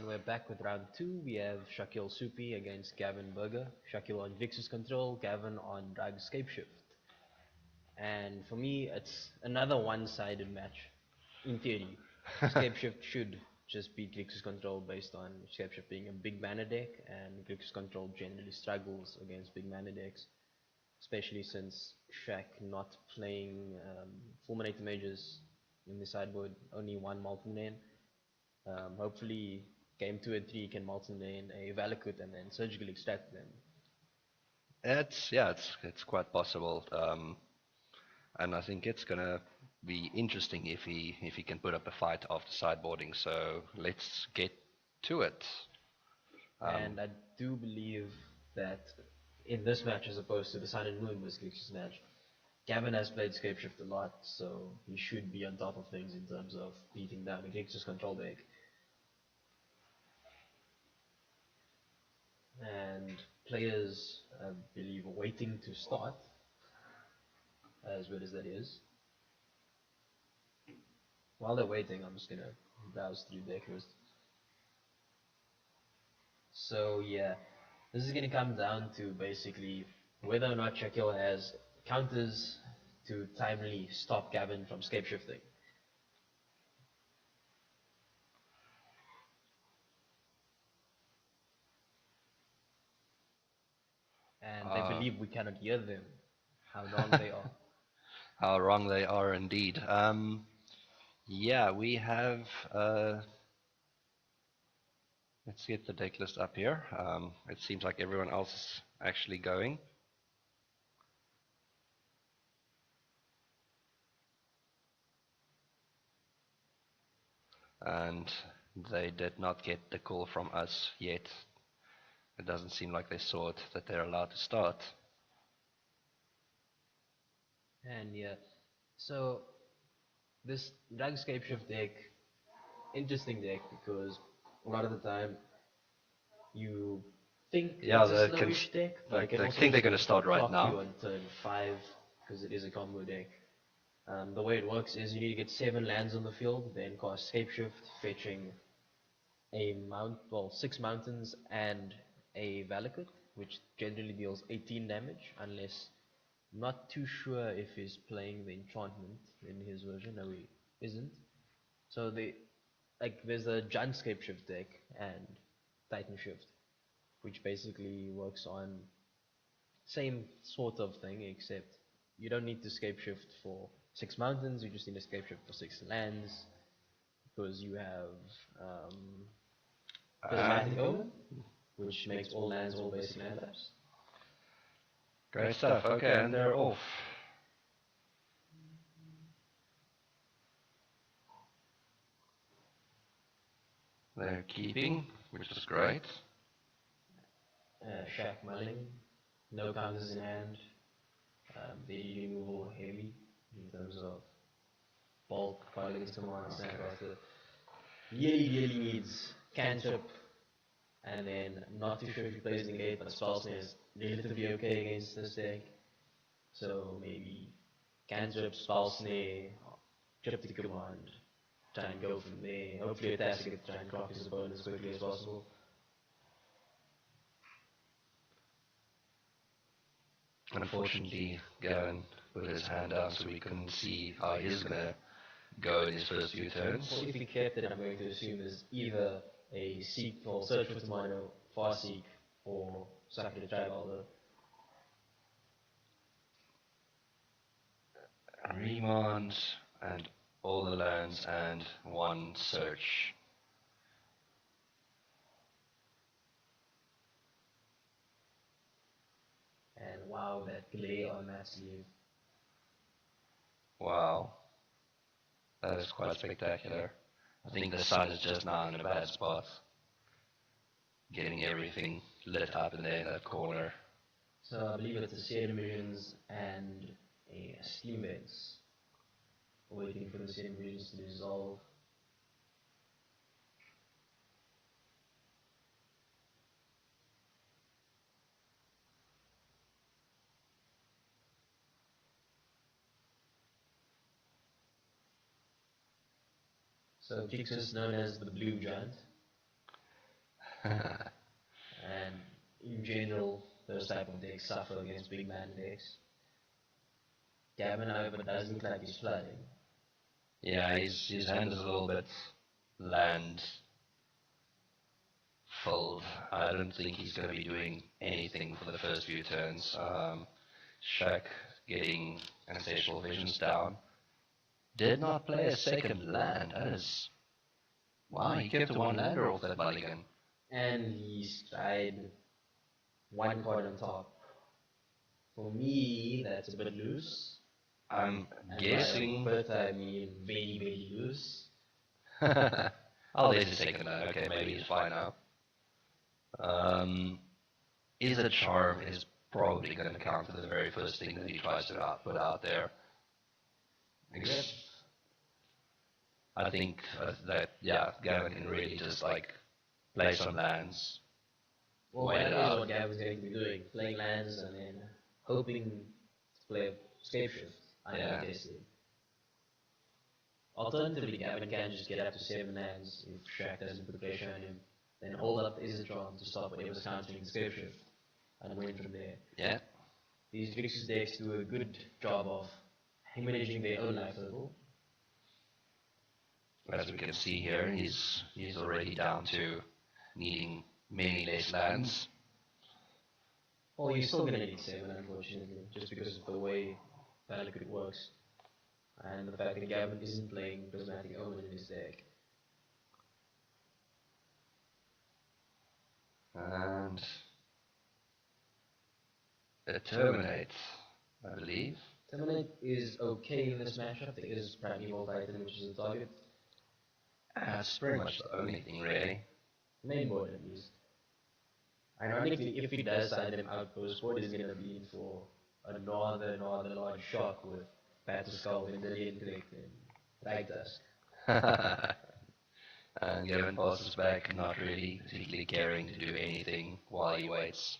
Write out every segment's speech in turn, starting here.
we're back with round 2. We have Shakeel Soopee against Gavin Burger. Shakeel on Grixis control, Gavin on drag Scapeshift. And for me, it's another one-sided match. In theory, Scapeshift should just beat Grixis control based on Scapeshift being a big mana deck, and Grixis control generally struggles against big mana decks, especially since Shaq not playing Fulminator Mages in the sideboard, only one Molten Lane. Hopefully, game 2 and 3 can Molten Lane a Valakut and then surgically extract them. It's quite possible, and I think it's gonna be interesting if he can put up a fight after sideboarding. So let's get to it. And I do believe that in this match, as opposed to the Sun and Moon vs Grixis match, Gavin has played Scapeshift a lot, so he should be on top of things in terms of beating down a Grixis control deck. And players, I believe, are waiting to start, as weird as that is. While they're waiting, I'm just gonna browse through deck lists. So yeah, this is gonna come down to basically whether or not Shakeel has counters to timely stop Gavin from Scapeshifting. And they believe we cannot hear them. How wrong they are. How wrong they are indeed. Yeah, we have. Let's get the deck list up here. It seems like everyone else is actually going. And they did not get the call from us yet. It doesn't seem like they saw it, that they're allowed to start. And yeah, so this drag Scapeshift deck, interesting deck, because a lot of the time you think it's a slowish deck, but like, they think they're going to start right now. You on turn 5 because it is a combo deck. The way it works is you need to get 7 lands on the field, then cast Scapeshift, fetching a 6 mountains and a Valakut, which generally deals 18 damage, unless I'm not too sure if he's playing the enchantment in his version. No, he isn't. So there's a Giant Scapeshift deck and Titan Shift, which basically works on same sort of thing, except you don't need to Scapeshift for 6 mountains, you just need to Scapeshift for 6 lands, because you have Prismatic Omen, which makes all lands all basic land types. Great stuff. Okay, and they're off. They're keeping, which is great. Shaq mulling, no counters in hand. The removal heavy in terms of bulk, fight against command, Snapcaster. Really needs cantrip, and then I'm not too sure if he plays negate, but spell snare is relatively okay against this deck. So maybe cantrip, spell snare, trip to command, try and go from there. Hopefully attach to try and clock his opponent as quickly as possible. Unfortunately, Gavin put his hand down so we couldn't see how he's going to go in his first few turns. Well, if he kept it, I'm going to assume there's either a seek or search for tomorrow, far seek, or Sacred Tribalder. Remand and all the lands and one search. And wow, that glare on that sleeve. Wow. That is quite spectacular. I think the sun is just now in a bad spot. Getting everything lit up in there in that corner. So I believe it's a Serum Visions and a Steam Vents. Waiting for the Serum Visions to dissolve. So Grixis is known as the Blue Giant. And in general, those type of decks suffer against big man decks. Gavin, however, does look like he's flooding. Yeah, his hand is a little bit land filled. I don't think he's going to be doing anything for the first few turns. Shaq getting Ancestral Visions down. Did not play a second land. That is... Wow, he kept a one lander off that mulligan. And he's tried one card on top. For me, that's a bit loose. I'm And guessing... But I mean very, very loose. Oh, there's a second land. Okay, maybe he's fine now. Is a charm is probably going to count for the very first thing that he tries to put out there. Yep. I think that, yeah, Gavin can really just like play some lands. Well, that is what Gavin's going to be doing. Playing lands and then hoping to play Scapeshift uncontested. Alternatively, Gavin can just get up to 7 lands if Shaq doesn't put pressure on him. Then hold up Izzatron to stop whatever's countering Scapeshift and win from there. Yeah. These Grixis decks do a good job of managing their own life level. As we can see here, he's already down to needing many less lands. Well, you're still going to need 7, unfortunately, just because of the way Valakut works. And the fact that Gavin isn't playing Prismatic Omen in his deck. And it terminates, I believe. Terminate is okay in this matchup. There is Primeval Titan, which is the target. That's pretty much the only thing, really. Main board, at least. Ironically, if he does side him outpost, board is going to be in for another large shock with Battle Skull, Vendilion Click, and Right Dusk. And Gavin passes back, not really particularly caring to do anything while he waits.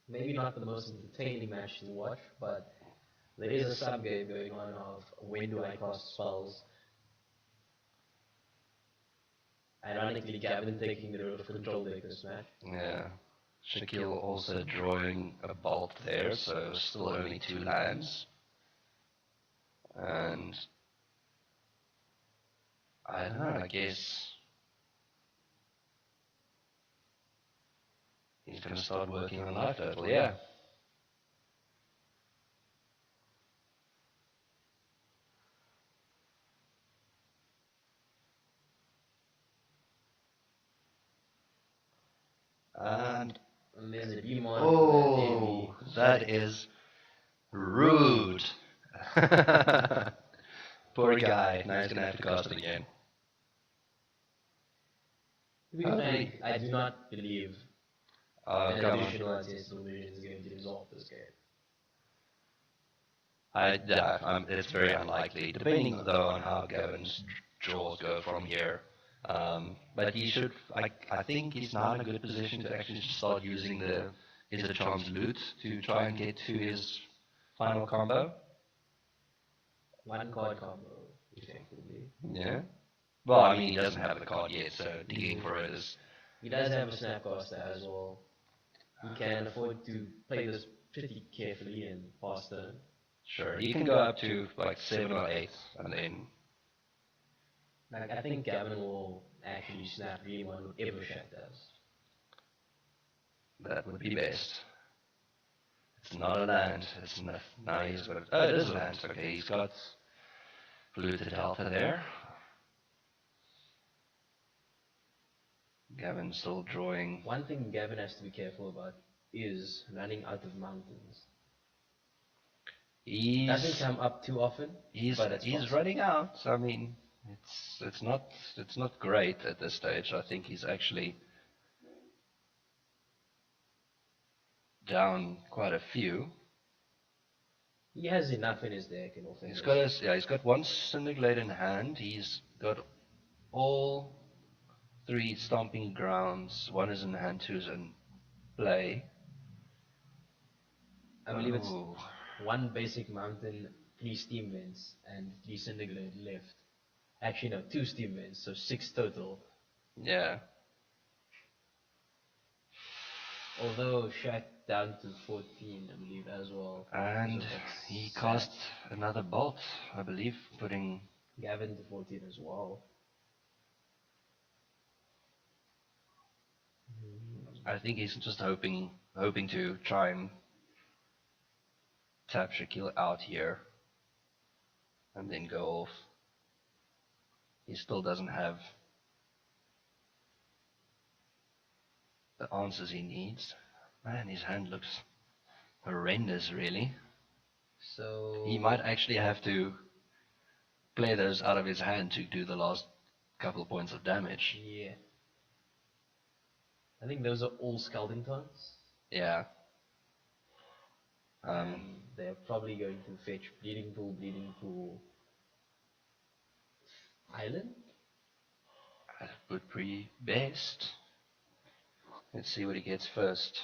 Maybe not the most entertaining match to watch, but there is a sub-game going on of when do I cast spells. Ironically, Gavin taking the road of control deck this match. Yeah. Shakeel also drawing a bolt there, so still only 2 lands. And I don't know, I guess he's going to start working on Life Turtle, yeah. And there's a Demon. oh, that is rude. Poor guy. Now he's going to have to cast it again. I do not believe an additional ancestral vision is going to resolve this game. It's very unlikely, depending though on how Gavin's draws go from here. But he should, I think he's now in a good position to actually start using his Charms loot to try and get to his final combo. 1 card combo, effectively. Yeah. Well, I mean, he doesn't have the card yet, so digging for it is... He does have a Snapcaster as well. He can afford to play this pretty carefully and pass turn. Sure, he can go up to like 7 or 8, and then... Like, I think Gavin will actually snap Dream on whatever Shaq does. That would be best. It's not a land. It's not. Now he's got. Oh, it is a land. Okay, he's got polluted alpha there. Gavin's still drawing. One thing Gavin has to be careful about is running out of mountains. He doesn't come up too often. He's running out. I mean, it's not great at this stage. I think he's actually down quite a few. He has enough in his deck, in all fairness. He's got 1 Syndic in hand. He's got all 3 Stomping Grounds. 1 is in hand, 2 is in play. I believe it's 1 basic mountain, 3 steam vents, and 3 Syndic left. Actually, no, 2 steam vents, so 6 total. Yeah. Although Shaq down to 14, I believe, as well. And So that's he sad. cast another bolt, I believe, putting. Gavin to 14 as well. I think he's just hoping to try and tap Shakeel out here, and then go off. He still doesn't have the answers he needs. Man, his hand looks horrendous, really. So He might actually have to play those out of his hand to do the last couple of points of damage. yeah, I think those are all scalding taunts. Yeah. And they're probably going to fetch Bleeding Pool, Island. That would be best. Let's see what he gets first.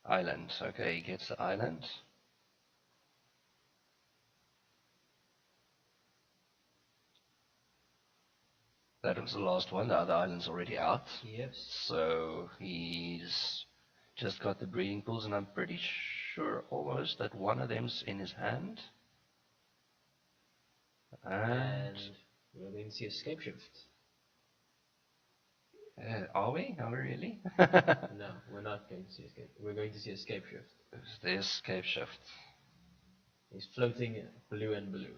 Island. Okay, he gets the island. That was the last one. The other island's already out. Yes. So he's just got the breeding pools, and I'm pretty sure almost that one of them's in his hand. And we're going to see a Scapeshift. Are we? Are we really? No, we're not going to see escape. We're going to see a Scapeshift. There's Scapeshift. He's floating blue and blue.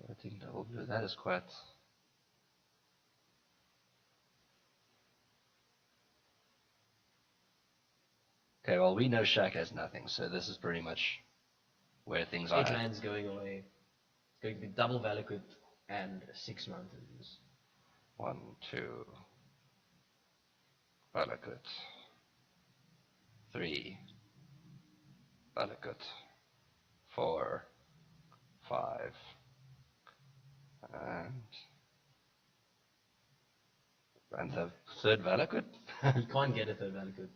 I think double blue. That is quite. Okay, well, we know Shaq has nothing, so this is pretty much where things are. 8 lands going away. It's going to be double Valakut and 6 mountains. 1, 2, Valakut. 3, Valakut. 4, 5, and the third Valakut? He can't get a third Valakut.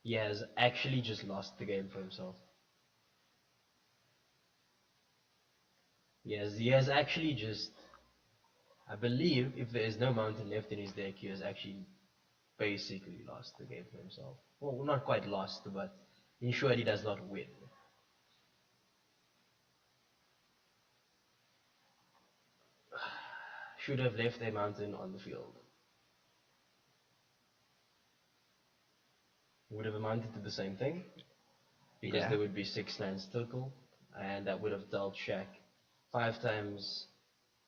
He has actually just lost the game for himself. He has actually just, I believe, if there is no mountain left in his deck, he has actually basically lost the game for himself. Well, not quite lost, but ensured he does not win. Should have left a mountain on the field. Would have amounted to the same thing, because there would be 6 lands total, and that would have dealt Shaq 5 times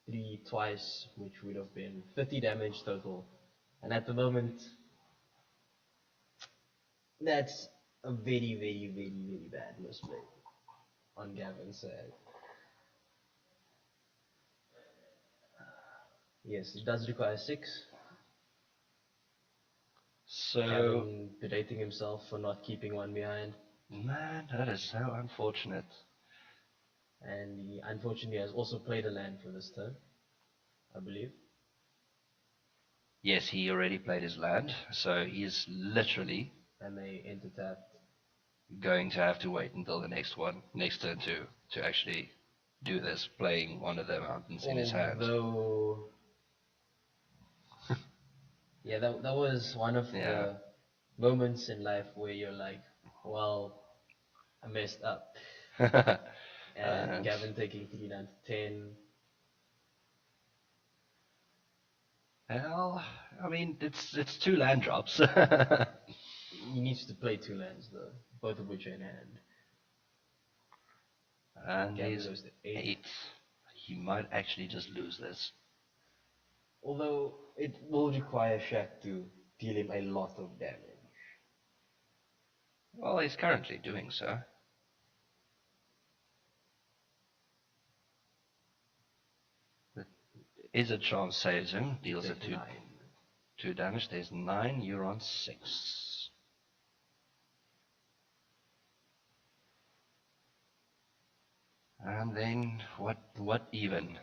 3 twice, which would have been 50 damage total. And at the moment, that's a very, very, very, very bad misplay on Gavin's side. Yes, it does require 6. So, Gavin berating himself for not keeping one behind. man, that is so unfortunate. And he unfortunately has also played a land for this turn, I believe. Yes, he already played his land, so he's literally And they enter tapped. going to have to wait until the next turn to actually do this, playing one of the mountains in his hand. Though, yeah, that was one of the moments in life where you're like, well, I messed up. And Gavin taking 3 down to 10. Well, I mean, it's 2 land drops. He needs to play 2 lands though, both of which are in hand. And Gavin he's goes to 8. He might actually just lose this. Although it will require Shaq to deal him a lot of damage. Well, he's currently doing so. There is a chance saves him, deals it 2 damage. There's 9, you're on 6. And then what even?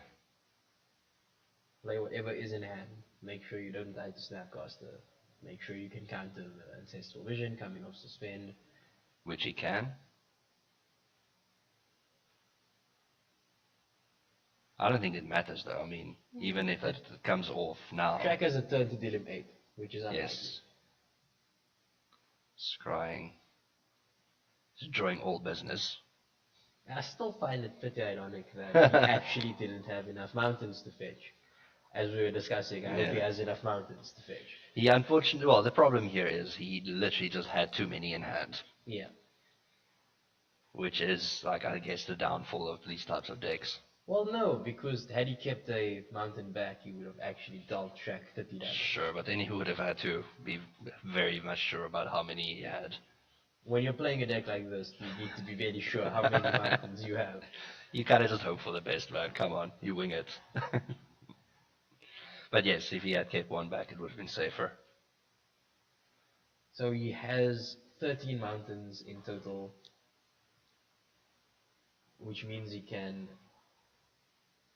Play whatever is in hand. Make sure you don't die to Snapcaster. Make sure you can counter the Ancestral Vision coming off suspend. which he can. I don't think it matters though. I mean, even if it comes off now. Shaq has a turn to deal him 8, which is unlikely. Yes. Scrying. He's drawing all business. I still find it pretty ironic that he actually didn't have enough mountains to fetch. As we were discussing, I hope he has enough mountains to fetch. He unfortunately, well, the problem here is he literally just had too many in hand. Yeah. Which is, like, I guess, the downfall of these types of decks. Well, no, because had he kept a mountain back, he would have actually dealt Shaq 30 damage. Sure, but then he would have had to be very much sure about how many he had. When you're playing a deck like this, you need to be very sure how many mountains you have. You kind of just hope for the best, man. Come on, you wing it. But yes, if he had kept one back, it would have been safer. So he has 13 mountains in total, which means he can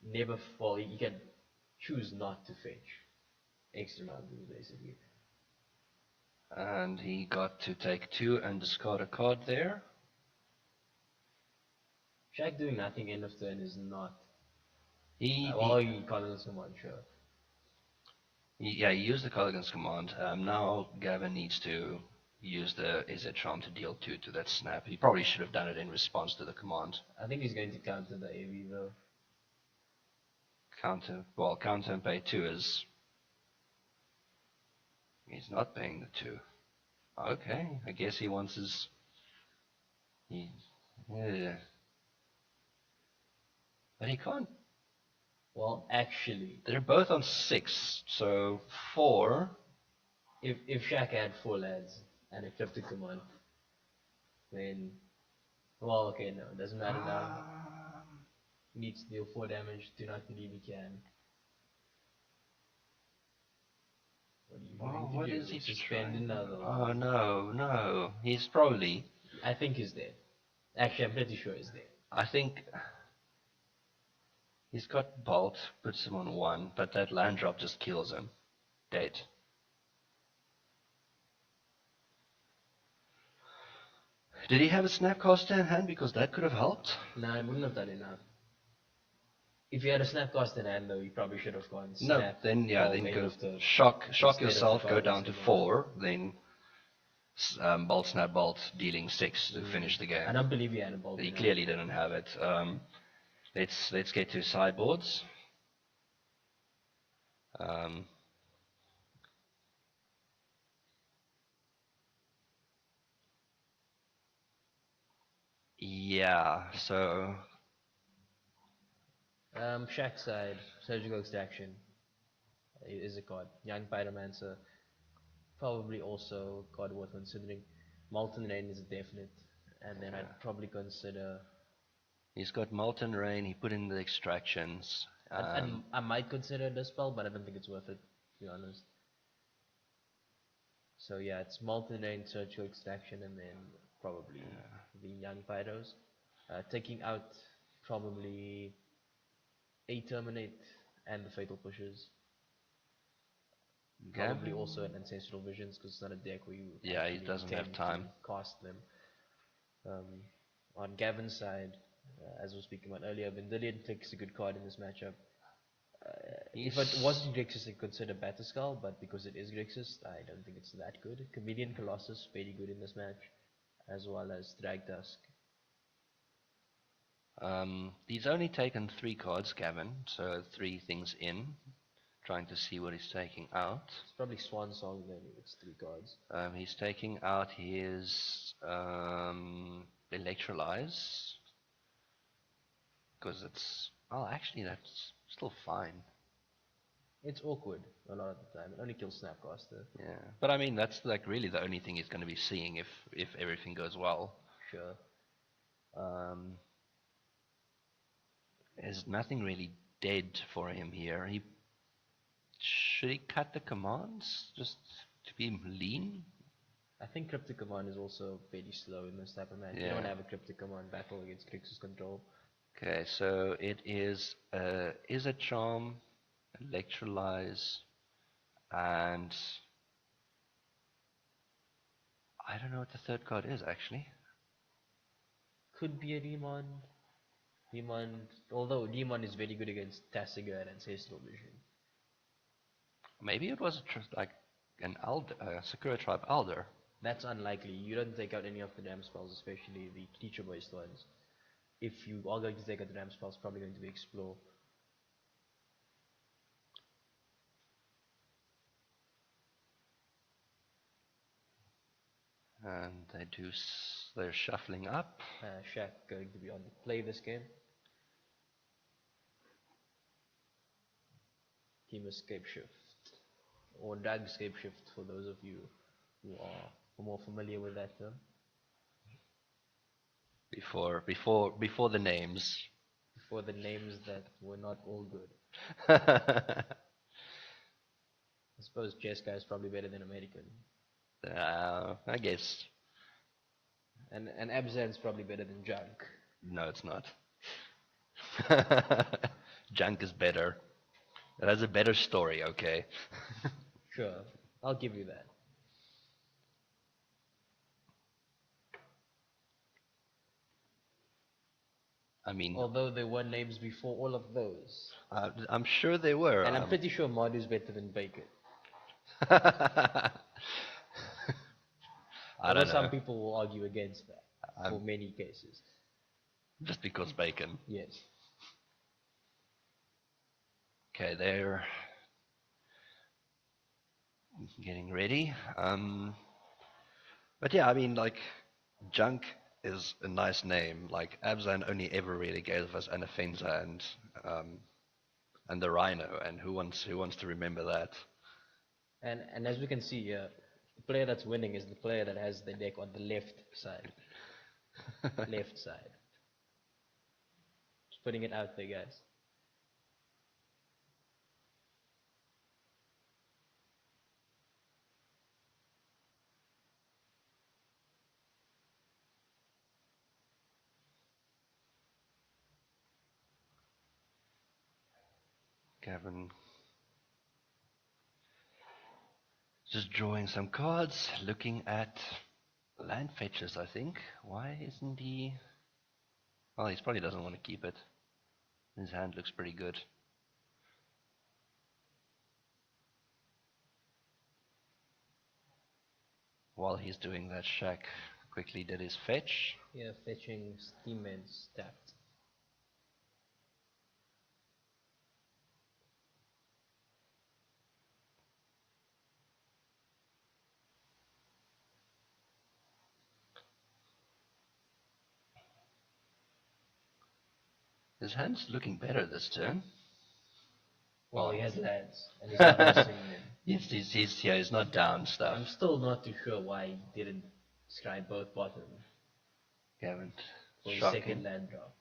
never fall. He can choose not to fetch extra mountains, basically. And he got to take 2 and discard a card there. Shaq doing nothing end of turn is not. He Collins command, sure. He used the Colligan's command. Now Gavin needs to use the Izzet Charm to deal 2 to that snap. He probably should have done it in response to the command. I think he's going to counter the AV though. Counter and pay 2 is... He's not paying the 2. Okay, I guess he wants his... Yeah. But he can't. Well, actually... They're both on 6, so 4... If Shaq had 4 lads and a cryptic command, then... Well, okay, no, it doesn't matter now. He needs to deal 4 damage, do not believe he can. What is he suspend another one? Oh no, he's probably... I think he's dead. Actually, I'm pretty sure he's dead. I think... He's got Bolt, puts him on 1, but that land drop just kills him. Dead. Did he have a Snapcaster in hand? Because that could have helped. No, it wouldn't have done enough. If you had a Snapcaster in hand though, you probably should have gone snap. No, then go shock yourself, go down to 4, then Bolt Snap Bolt, dealing 6 to finish the game. I don't believe he had a Bolt. He clearly didn't have it. Let's get to sideboards. Yeah, so... Shaq side, Surgical Extraction is a card. Young Pyromancer, probably also a card worth considering. Molten Rain is a definite, and then I'd probably consider... He's got Molten Rain, he put in the extractions. I might consider Dispel, but I don't think it's worth it, to be honest. So yeah, it's Molten Rain, Surgical Extraction, and then probably the Young Pyros. Taking out probably a Terminate and the Fatal Pushes. Probably also an Ancestral Visions, because it's not a deck where you he doesn't have time to cast them. On Gavin's side, as we were speaking about earlier, Vendilion Click's a good card in this matchup. If it wasn't Grixis, I'd consider Batterskull, but because it is Grixis, I don't think it's that good. Comedian Colossus, very good in this match, as well as Dragdusk. He's only taken 3 cards, Gavin, so 3 things in. Trying to see what he's taking out. It's probably Swan Song then, if it's 3 cards. He's taking out his Electrolyze. Because it's... Oh, actually that's still fine. It's awkward a lot of the time. It only kills Snapcaster. Yeah, but I mean that's like really the only thing he's going to be seeing if everything goes well. Sure. There's nothing really dead for him here. Should he cut the commands just to be lean? I think Cryptic Command is also very slow in this type of match. You don't have a Cryptic Command battle against Grixis control. Okay, so it is a Charm, Electrolyze, and I don't know what the third card is actually. Could be a Demon. Demon, although Demon is very good against Tasiga and Ancestral Vision. Maybe it was like an Sakura tribe Elder. That's unlikely. You don't take out any of the damn spells, especially the creature-based ones. If you are going to take out the damn spells, probably going to be Explore. And they're shuffling up. Shaq going to be on the play this game. Team Scapeshift, or Drag Scapeshift for those of you who are more familiar with that term. Before the names. Before the names that were not all good. I suppose Jessica is probably better than American. I guess. And Abzan's probably better than Junk. No, it's not. Junk is better. It has a better story, okay? Sure, I'll give you that. I mean, although there were names before all of those. I'm sure they were. And I'm pretty sure Madu's better than Bacon. I don't know. Some people will argue against that for many cases. Just because Bacon. Yes. Okay, they're getting ready. But yeah, I mean, like, Junk is a nice name. Like, Abzan only ever really gave us Anafenza and the Rhino, and who wants to remember that? And as we can see here, the player that's winning is the player that has the deck on the left side. Left side. Just putting it out there, guys. Gavin just drawing some cards, looking at land fetches, I think. Why isn't he... Well, he probably doesn't want to keep it. His hand looks pretty good. While he's doing that, Shaq quickly did his fetch. Yeah, fetching Steamman stacked. His hand's looking better this turn. Well, he has lands, and he's not missing them. He's not down stuff. I'm still not too sure why he didn't scribe both bottom. Gavin, for his second land drop.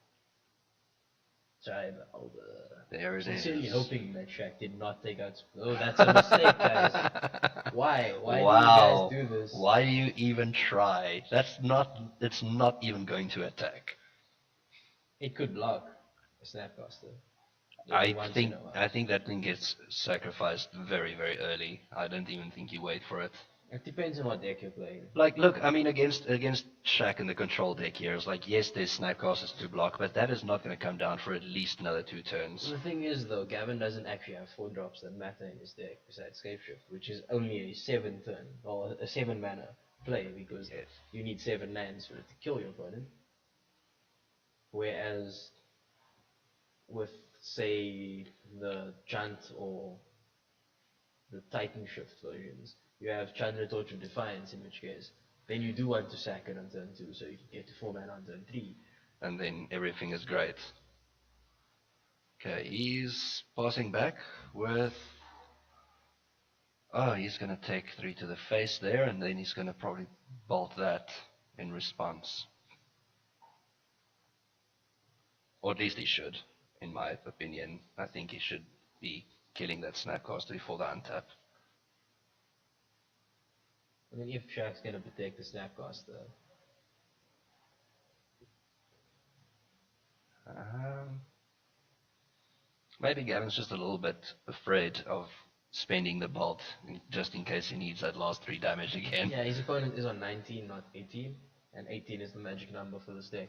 There it is. Sincerely hoping that Shaq did not take out... Oh, that's a mistake, guys. Why? Why do you guys do this? Why do you even try? It's not even going to attack. It could block a Snapcaster. I think that thing gets sacrificed very, very early. I don't even think you wait for it. It depends on what deck you're playing. Like, look, I mean, against Shaq in the control deck here, it's like, yes, there's Snapcasters to block, but that is not going to come down for at least another 2 turns. Well, the thing is, though, Gavin doesn't actually have 4 drops that matter in his deck besides Scapeshift, which is only a 7 turn, or a 7 mana play, because you need 7 lands for it to kill your opponent. Whereas, with, say, the Chant or the Titan Shift versions, you have Chandra Torch of Defiance, in which case, then you do want to sack it on turn 2, so you can get to 4 mana on turn 3. And then everything is great. Okay, he's passing back with... Oh, he's going to take 3 to the face there, and then he's going to probably bolt that in response. Or at least he should, in my opinion. I think he should be killing that Snapcaster before the untap. I mean, if Shaq's gonna protect the Snapcaster. Maybe Gavin's just a little bit afraid of spending the bolt, just in case he needs that last 3 damage again. Yeah, his opponent is on 19, not 18, and 18 is the magic number for this deck.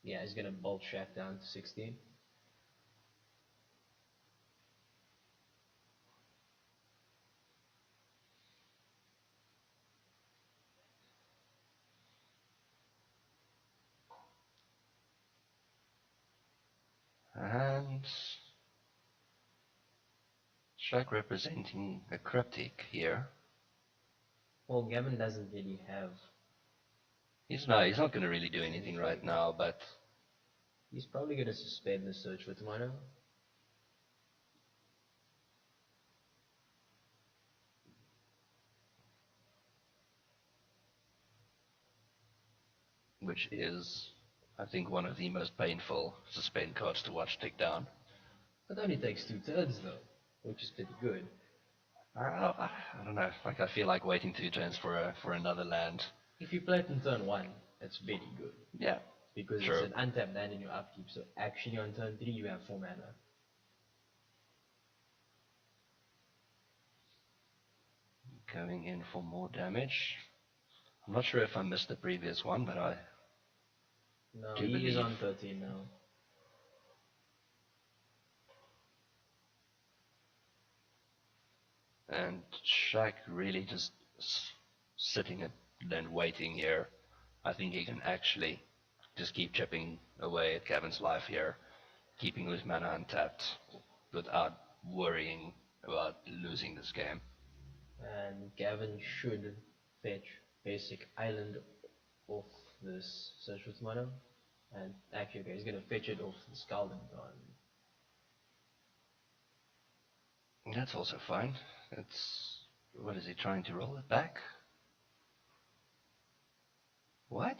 Yeah, he's gonna bolt Shaq down to 16. And Shaq representing a cryptic here. Well, Gavin doesn't really have. He's not going to really do anything right now, but He's probably gonna suspend the search for tomorrow. which is, I think, one of the most painful suspend cards to watch tick down. It only takes 2 turns though, which is pretty good. I don't know. Like I feel like waiting 2 turns for another land. If you play it in turn 1, that's very good. Yeah, Because sure. it's an untapped land in your upkeep, so actually on turn 3 you have 4 mana. Going in for more damage. I'm not sure if I missed the previous one, but I No, do he believe. is on 13 now. And Shaq really just sitting and waiting here. I think he can actually just keep chipping away at Gavin's life here, keeping his mana untapped without worrying about losing this game. And Gavin should fetch basic island off this search for tomorrow. And actually, okay, he's gonna fetch it off the Scalding Dawn. That's also fine. It's what is he trying to roll it back? What?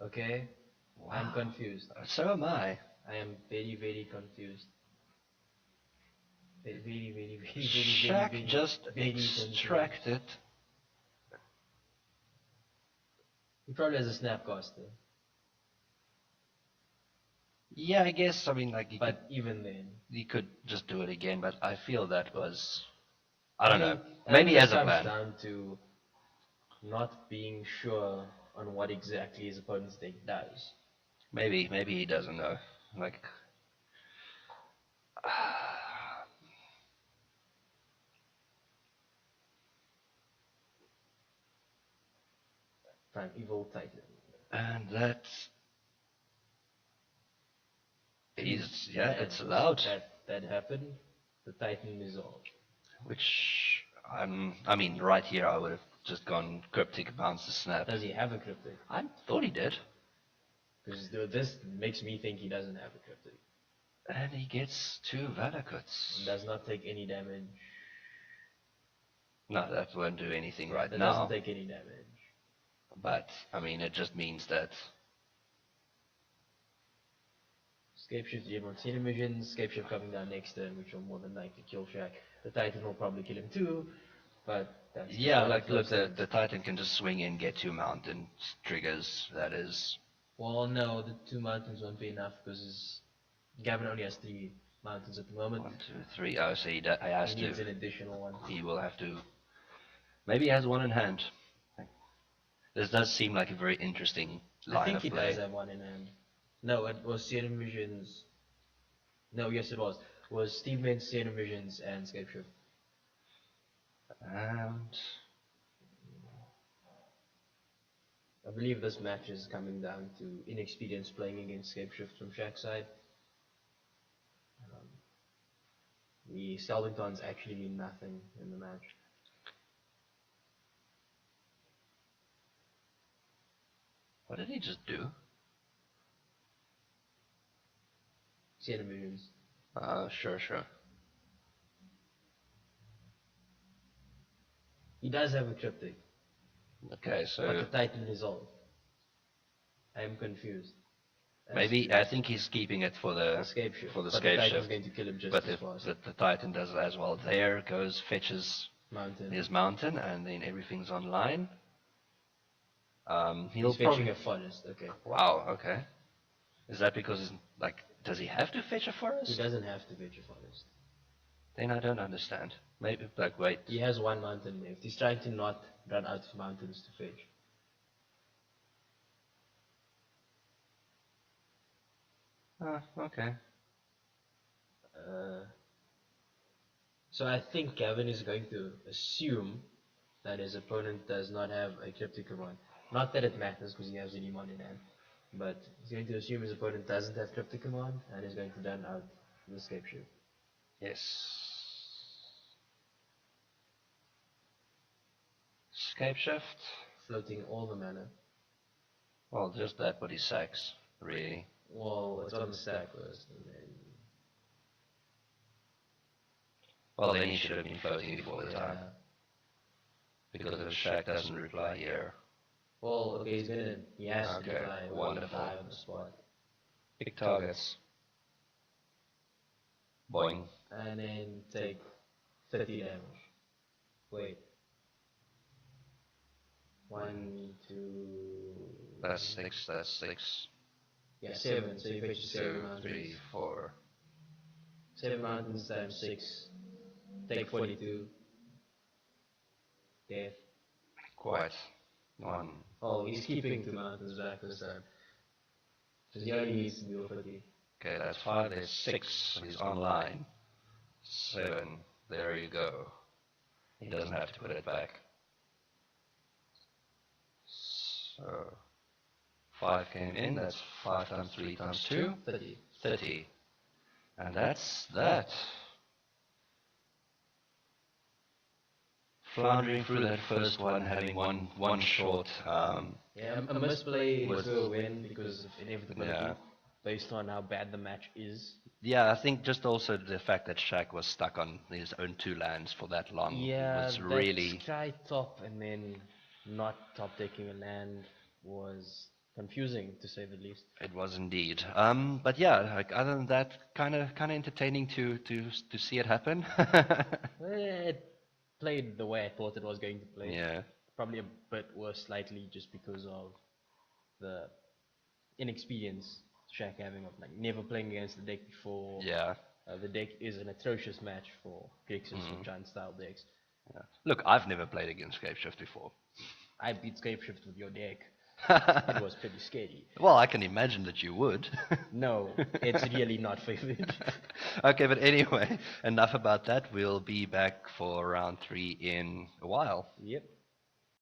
Okay, Wow. I'm confused. So am I. I am very, very confused. Very, Shaq just extracted. He probably has a Snapcaster. Yeah, I guess. I mean, like, Even then, he could just do it again. But I feel that was, I don't know. I Maybe think as it a comes plan. down to not being sure on what exactly his opponent's deck does. Maybe he doesn't know. Like, Evil Titan. and that's it's allowed. That happened. The Titan resolved. Which I mean, right here I would have just gone cryptic, bounce the snap. Does he have a cryptic? I thought he did. Because this makes me think he doesn't have a cryptic. And he gets 2 Valakuts. He does not take any damage. No, that won't do anything right That now. doesn't take any damage. But I mean, it just means that Scapeshift, you want Cedar Visions, Scapeshift coming down next turn, which will more than likely kill Shaq. The Titan will probably kill him too, but that's yeah, like look, the Titan can just swing in, get 2 mountain triggers. That is. Well, no, the 2 mountains won't be enough because Gavin only has 3 mountains at the moment. 1, 2, 3. Oh, so he has He to. needs an additional one. He will have to. Maybe he has 1 in hand. This does seem like a very interesting line of play. I think he does have 1 in hand. No, it was Serum Visions. No, yes it was. It was Steve Mint's Serum Visions and Scapeshift. And I believe this match is coming down to inexperience playing against Scapeshift from Shaq's side. The Skeldingtons actually mean nothing in the match. what did he just do? Serum Visions. Sure. He does have a cryptic, Okay, so but the Titan is all. I am confused. maybe I think he's keeping it for the Scapeshift. for the But the Titan's Scapeshift. going to kill him just But as if fast. the Titan does it as well, there goes fetches Mountain. his mountain, and then everything's online. He'll He's fetching probably. a forest, okay. Wow. Okay. Is that because he's like? Does he have to fetch a He forest? doesn't have to fetch a forest. Then I don't understand. Maybe like wait. He has 1 mountain left. He's trying to not run out of mountains to fetch. Okay. So I think Gavin is going to assume that his opponent does not have a cryptic command. Not that it matters because he has a demon in hand, but he's going to assume his opponent doesn't have cryptic command and is going to done out the Scapeshift, Yes. Scapeshift. floating all the mana. Well, just that, but he sacks, really. Well, it's on the stack first, and then Well, then he should have been floating before the yeah. time. Because the Shaq doesn't reply here. Well, okay, he has to Okay, reply wonderful. 1-5 on the spot, Pick targets. Boing. and then take 30 damage. Wait. 1, 2. That's 6, that's 6. Yeah, 7. So you fetch 7 2, mountains. 3, 4. 7 mountains times 6. Take 42. Death. Quite. 1. Oh, he's keeping 2 mountains back this time. So he only needs to do 50. Okay, that's 5, there's 6. He's online. 7. There you go. He doesn't have to put it back. So 5 came in, that's 5 times 3 times 2. 30. 30. And that's that. Floundering through that first one, having one short. Yeah, a misplay is a win because of inevitability, Yeah. based on how bad the match is. Yeah, I think just also the fact that Shaq was stuck on his own 2 lands for that long Yeah, was that really. sky top and then not top taking a land was confusing to say the least. It was indeed. But yeah, like other than that, kind of entertaining to see it happen. It played the way I thought it was going to play. Yeah. Probably a bit worse slightly just because of the inexperience Shaq having of like never playing against the deck before. Yeah. The deck is an atrocious match for Grixis or giant style decks. Yeah. Look, I've never played against Scapeshift before. I beat Scapeshift with your deck. It was pretty scary. Well, I can imagine that you would. No, it's really not favored. Okay, but anyway, enough about that. We'll be back for round 3 in a while. Yep.